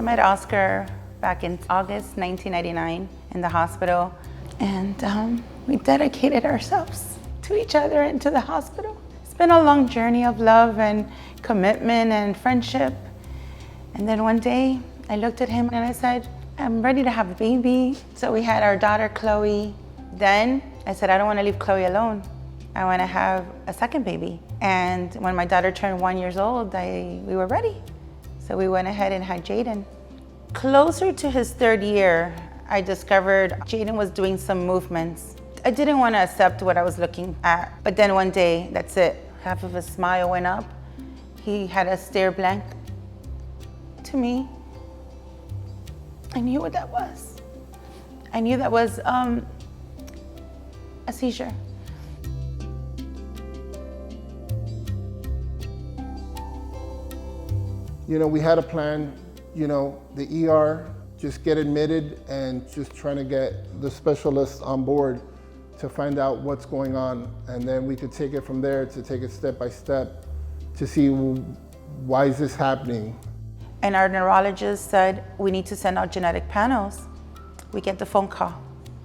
met Oscar back in August 1999 in the hospital, and we dedicated ourselves to each other and to the hospital. It's been a long journey of love and commitment and friendship. And then one day I looked at him and I said, I'm ready to have a baby. So we had our daughter, Chloe. Then I said, I don't want to leave Chloe alone. I want to have a second baby. And when my daughter turned 1 year old, we were ready. So we went ahead and had Jayden. Closer to his 3rd year, I discovered Jayden was doing some movements. I didn't want to accept what I was looking at. But then one day, that's it. Half of his smile went up. He had a stare blank to me. I knew what that was. I knew that was a seizure. We had a plan, the ER, just get admitted and just trying to get the specialists on board to find out what's going on. And then we could take it from there to take it step by step to see why is this happening. And our neurologist said, we need to send out genetic panels. We get the phone call.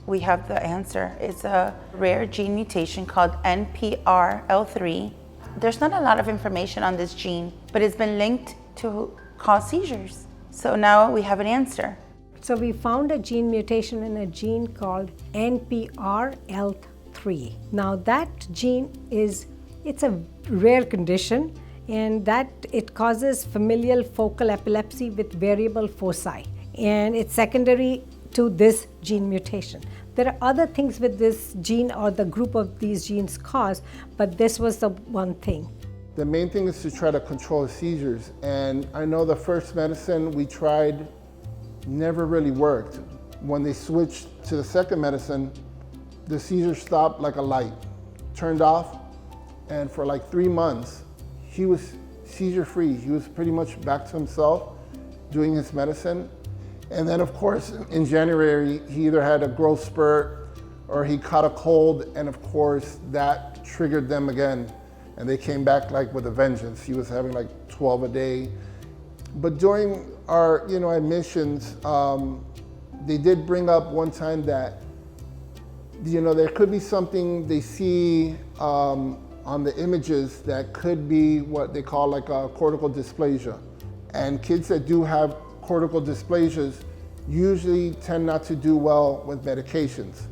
We have the answer. It's a rare gene mutation called NPRL3. There's not a lot of information on this gene, but it's been linked to cause seizures. So now we have an answer. So we found a gene mutation in a gene called NPRL3. Now that gene it's a rare condition, and that it causes familial focal epilepsy with variable foci, and it's secondary to this gene mutation. There are other things with this gene or the group of these genes cause, but this was the one thing. The main thing is to try to control seizures, and I know the first medicine we tried never really worked. When they switched to the second medicine, the seizure stopped like a light, turned off, and for like 3 months, he was seizure-free. He was pretty much back to himself, doing his medicine. And then of course, in January, he either had a growth spurt or he caught a cold, and of course, that triggered them again. And they came back like with a vengeance. He was having like 12 a day. But during our admissions, they did bring up one time that there could be something they see on the images that could be what they call like a cortical dysplasia. And kids that do have cortical dysplasias usually tend not to do well with medications.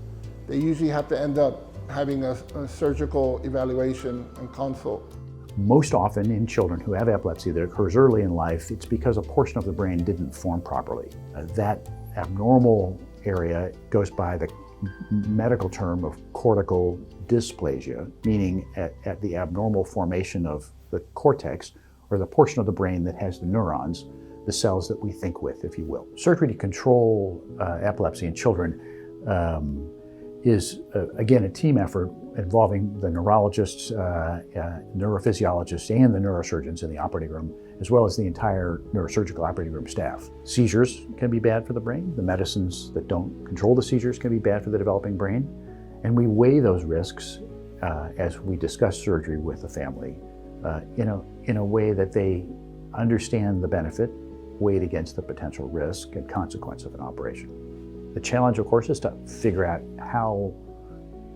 They usually have to end up having a surgical evaluation and consult. Most often in children who have epilepsy that occurs early in life, it's because a portion of the brain didn't form properly. That abnormal area goes by the medical term of cortical dysplasia, meaning at the abnormal formation of the cortex, or the portion of the brain that has the neurons, the cells that we think with, if you will. Surgery to control epilepsy in children is, again, a team effort involving the neurologists, neurophysiologists, and the neurosurgeons in the operating room, as well as the entire neurosurgical operating room staff. Seizures can be bad for the brain. The medicines that don't control the seizures can be bad for the developing brain. And we weigh those risks as we discuss surgery with the family in a way that they understand the benefit weighed against the potential risk and consequence of an operation. The challenge, of course, is to figure out how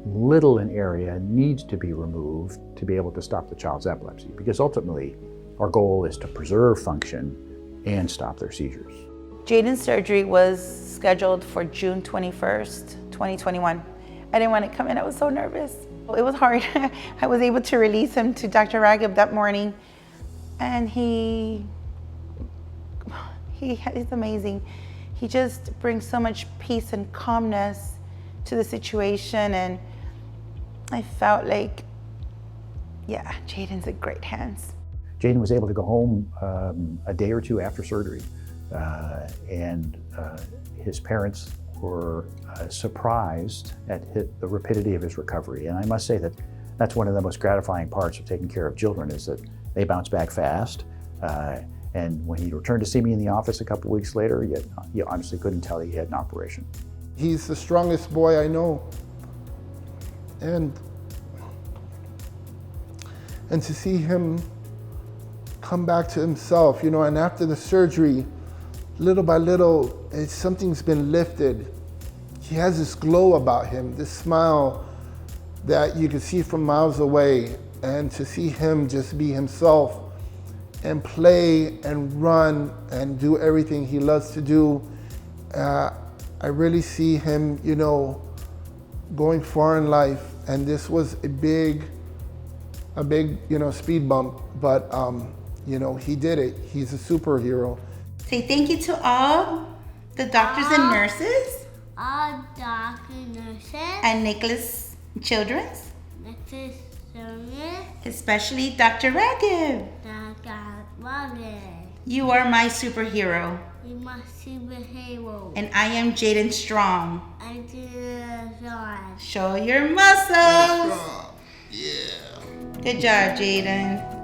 little an area needs to be removed to be able to stop the child's epilepsy, because ultimately our goal is to preserve function and stop their seizures. Jayden's surgery was scheduled for June 21st, 2021. I didn't want to come in, I was so nervous. It was hard. I was able to release him to Dr. Ragib that morning, and he's amazing. He just brings so much peace and calmness to the situation, and I felt like, yeah, Jayden's in great hands. Jayden was able to go home a day or two after surgery, and his parents were surprised at the rapidity of his recovery. And I must say that that's one of the most gratifying parts of taking care of children, is that they bounce back fast. And when he returned to see me in the office a couple of weeks later, you honestly couldn't tell he had an operation. He's the strongest boy I know. And to see him come back to himself, and after the surgery, little by little, something's been lifted. He has this glow about him, this smile that you can see from miles away, and to see him just be himself and play and run and do everything he loves to do. I really see him, you know, going far in life, and this was a big, you know, speed bump, but you know, he did it. He's a superhero. Say thank you to all the doctors and nurses All doctors, nurses, and Nicholas Children's, nurses, service, especially Dr. Raghib. Dr. Water. You are my superhero, You must superhero. and I am Jayden Strong. I do the Show your muscles. Yeah. Good job, Jayden.